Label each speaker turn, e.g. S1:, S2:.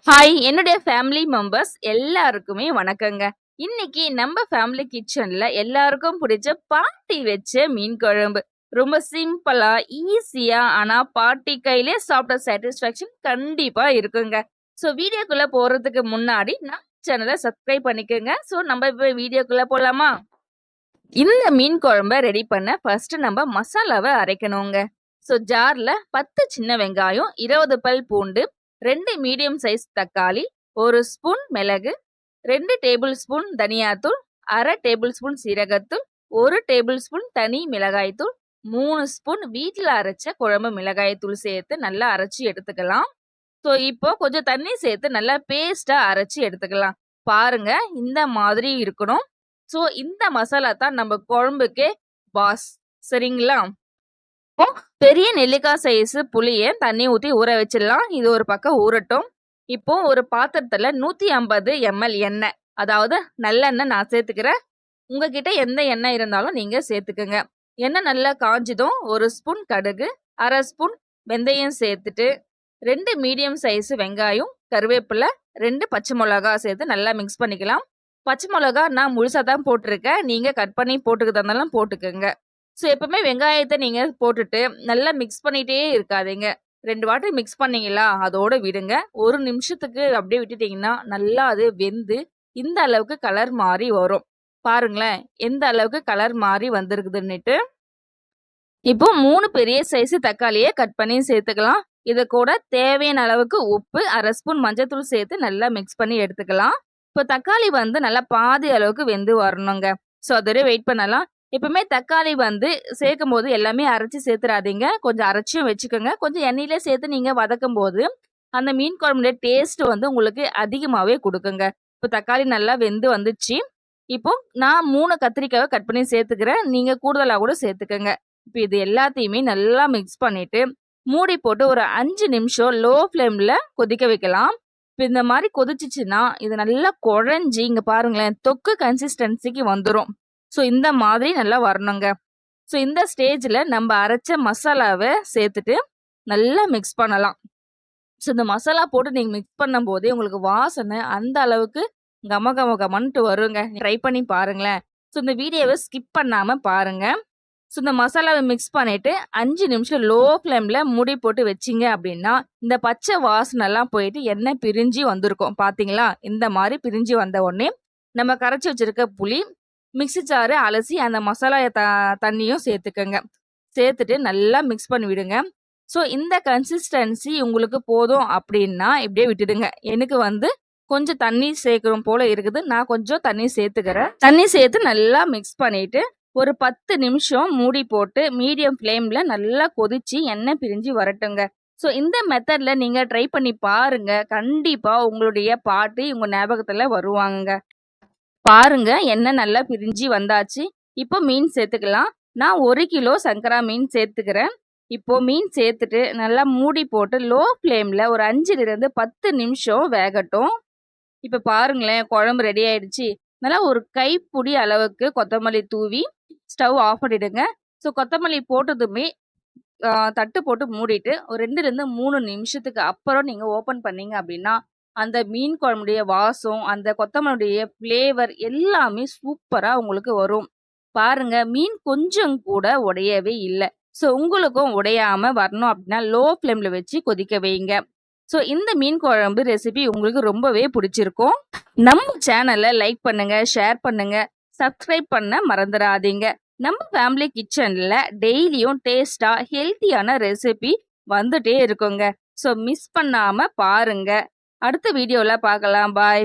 S1: Hi! என்னுடைய family members எல்லாருக்குமே வணக்கங்க. இன்னைக்கு நம்ம ஃபேமிலி கிச்சன்ல எல்லாருக்கும் பிடிச்ச பாட்டி வச்ச மீன் குழம்பு. ரொம்ப சிம்பிளா, ஈஸியா ஆனா பாட்டி கையிலே சாப்பிட்ட சாட்டிஸ்ஃபேக்ஷன் கண்டிப்பா இருக்குங்க. வீடியோக்குள்ள போறதுக்கு முன்னாடி நம்ம சேனல சப்ஸ்கிரைப் பண்ணிக்கோங்க. நம்ம இப்ப வீடியோக்குள்ள போலாமா? இந்த மீன் குழம்ப ரெடி பண்ண ஃபர்ஸ்ட் நம்ம மசாலாவ அரைக்கணுங்க. ஜார்ல 10 சின்ன வெங்காயம், 20 பல் பூண்டு, 2 மீடியம் சைஸ் தக்காளி, 1 ஸ்பூன் மிளகு, 2 டேபிள் ஸ்பூன் தனியாத்தூள், 1/2 டேபிள் ஸ்பூன் சீரகத்தூள், 1 டேபிள் ஸ்பூன் தனி மிளகாய்த்தூள், 3 ஸ்பூன் வீட்ல அரைச்ச குழம்பு மிளகாய் தூள் சேர்த்து நல்லா அரைச்சு எடுத்துக்கலாம். இப்போ கொஞ்சம் தண்ணி சேர்த்து நல்லா பேஸ்டா அரைச்சு எடுத்துக்கலாம். பாருங்க இந்த மாதிரி இருக்கணும். இந்த மசாலா தான் நம்ம குழம்புக்கே பாஸ். சரிங்களா? இப்போ பெரிய நெல்லிக்காய் சைஸ் புளிய தண்ணி ஊத்தி ஊற வச்சிடலாம். இது ஒரு பக்கம் ஊறட்டும். இப்போ ஒரு பாத்திரத்துல 150 ml எண்ணெய், அதாவது நல்லெண்ணெய் நான் சேர்த்துக்கிறேன். உங்ககிட்ட எந்த எண்ணெய் இருந்தாலும் நீங்க சேர்த்துக்குங்க. எண்ணெய் நல்லா காஞ்சதும் 1 ஸ்பூன் கடுகு, 1/2 ஸ்பூன் வெந்தயம் சேர்த்துட்டு 2 மீடியம் சைஸ் வெங்காயம், கருவேப்பிலை, 2 பச்சை மிளகா சேர்த்து நல்லா மிக்ஸ் பண்ணிக்கலாம். பச்சை மிளகா நான் முழுசா தான் போட்டிருக்கேன். நீங்க கட் பண்ணி போட்டுக்கிறதா இருந்தாலும் போட்டுக்கோங்க. எப்பவுமே வெங்காயத்தை நீங்க போட்டுட்டு நல்லா மிக்ஸ் பண்ணிட்டே இருக்காதீங்க. 2 வாட்டி மிக்ஸ் பண்ணீங்களா அதோட விடுங்க. 1 நிமிஷத்துக்கு அப்படியே விட்டுட்டீங்கன்னா நல்லா அது வெந்து இந்த அளவுக்கு கலர் மாறி வரும். பாருங்களேன் எந்த அளவுக்கு கலர் மாறி வந்திருக்குதுன்னுட்டு. இப்போ 3 பெரிய சைஸ் தக்காளியை கட் பண்ணி சேர்த்துக்கலாம். இது கூட தேவையான அளவுக்கு உப்பு, 1/2 ஸ்பூன் மஞ்சள்தூள் சேர்த்து நல்லா மிக்ஸ் பண்ணி எடுத்துக்கலாம். இப்போ தக்காளி வந்து நல்லா பாதி அளவுக்கு வெந்து வரணுங்க. அதுவரை வெயிட் பண்ணலாம். எப்பவுமே தக்காளி வந்து சேர்க்கும் போது எல்லாமே அரைச்சி சேர்த்துறாதீங்க. கொஞ்சம் அரைச்சும் வச்சுக்கோங்க. கொஞ்சம் எண்ணெயிலே சேர்த்து நீங்க வதக்கும் போது அந்த மீன் குழம்புடைய டேஸ்ட் வந்து உங்களுக்கு அதிகமாகவே கொடுக்குங்க. இப்போ தக்காளி நல்லா வெந்து வந்துச்சு. இப்போ நான் 3 கத்திரிக்காவை கட் பண்ணி சேர்த்துக்கிறேன். நீங்க கூடுதலாக கூட சேர்த்துக்கோங்க. இப்போ இது எல்லாத்தையுமே நல்லா மிக்ஸ் பண்ணிட்டு மூடி போட்டு ஒரு 5 நிமிஷம் லோ ஃப்ளேம்ல கொதிக்க வைக்கலாம். இப்போ இந்த மாதிரி கொதிச்சிச்சுன்னா இது நல்லா குழஞ்சி இங்க பாருங்களேன் தொக்கு கன்சிஸ்டன்சிக்கு வந்துடும். இந்த மாதிரி நல்லா வரணுங்க. இந்த ஸ்டேஜ்ல நம்ம அரைச்ச மசாலாவை சேர்த்துட்டு நல்லா மிக்ஸ் பண்ணலாம். இந்த மசாலா போட்டு நீங்க மிக்ஸ் பண்ணும் போதே உங்களுக்கு வாசனை அந்த அளவுக்கு கம கம கமன்ட்டு வருங்க. ட்ரை பண்ணி பாருங்களேன். இந்த வீடியோவை ஸ்கிப் பண்ணாம பாருங்க. இந்த மசாலாவை மிக்ஸ் பண்ணிட்டு 5 நிமிஷம் லோ ஃப்ளேம்ல மூடி போட்டு வச்சிங்க அப்படின்னா இந்த பச்சை வாசனைலாம் போயிட்டு எண்ணெய் பிரிஞ்சு வந்திருக்கும். பார்த்தீங்களா? இந்த மாதிரி பிரிஞ்சு வந்த உடனே நம்ம கரைச்சி வச்சிருக்க புளி, மிக்ஸி ஜாரு அலசி அந்த மசாலா தண்ணியும் சேர்த்துக்கோங்க. சேர்த்துட்டு நல்லா மிக்ஸ் பண்ணி விடுங்க. இந்த கன்சிஸ்டன்சி உங்களுக்கு போதும் அப்படின்னா இப்படியே விட்டுடுங்க. எனக்கு வந்து கொஞ்சம் தண்ணி சேர்க்கணும் போல இருக்குது. நான் கொஞ்சம் தண்ணி சேர்த்துக்கிறேன். தண்ணி சேர்த்து நல்லா மிக்ஸ் பண்ணிட்டு ஒரு 10 நிமிஷம் மூடி போட்டு மீடியம் ஃப்ளேம்ல நல்லா கொதிச்சு எண்ணெய் பிரிஞ்சு வரட்டுங்க. இந்த மெத்தட்ல நீங்க ட்ரை பண்ணி பாருங்க. கண்டிப்பா உங்களுடைய பாட்டி உங்க ஞாபகத்துல வருவாங்க. பாருங்க எண்ணெய் நல்லா பிரிஞ்சு வந்தாச்சு. இப்போ மீன் சேர்த்துக்கலாம். நான் 1 கிலோ சங்கரா மீன் சேர்த்துக்கிறேன். இப்போ மீன் சேர்த்துட்டு நல்லா மூடி போட்டு லோ ஃப்ளேம்ல ஒரு 5லிருந்து 10 நிமிஷம் வேகட்டும். இப்போ பாருங்களேன் குழம்பு ரெடி ஆயிடுச்சு. நல்லா ஒரு கைப்பிடி அளவுக்கு கொத்தமல்லி தூவி ஸ்டவ் ஆஃப் பண்ணிடுங்க. கொத்தமல்லி போட்டதுமே தட்டு போட்டு மூடிட்டு ஒரு 2லிருந்து 3 நிமிஷத்துக்கு அப்புறம் நீங்க ஓப்பன் பண்ணீங்க அப்படின்னா அந்த மீன் குழம்புடைய வாசம், அந்த கொத்தமல்லியுடைய ஃப்ளேவர் எல்லாமே சூப்பரா உங்களுக்கு வரும். பாருங்க மீன் கொஞ்சம் கூட உடையவே இல்லை. உங்களுக்கும் உடையாம வரணும் அப்படின்னா லோ ஃப்ளேம்ல வச்சு கொதிக்க வைங்க. இந்த மீன் குழம்பு ரெசிபி உங்களுக்கு ரொம்பவே பிடிச்சிருக்கும். நம்ம சேனலை லைக் பண்ணுங்க, ஷேர் பண்ணுங்க, சப்ஸ்கிரைப் பண்ண மறந்துடாதீங்க. நம்ம ஃபேமிலி கிச்சன்ல டெய்லியும் டேஸ்டா ஹெல்த்தியான ரெசிபி வந்துட்டே இருக்குங்க. மிஸ் பண்ணாம பாருங்க. அடுத்த வீடியோல பார்க்கலாம். பாய்.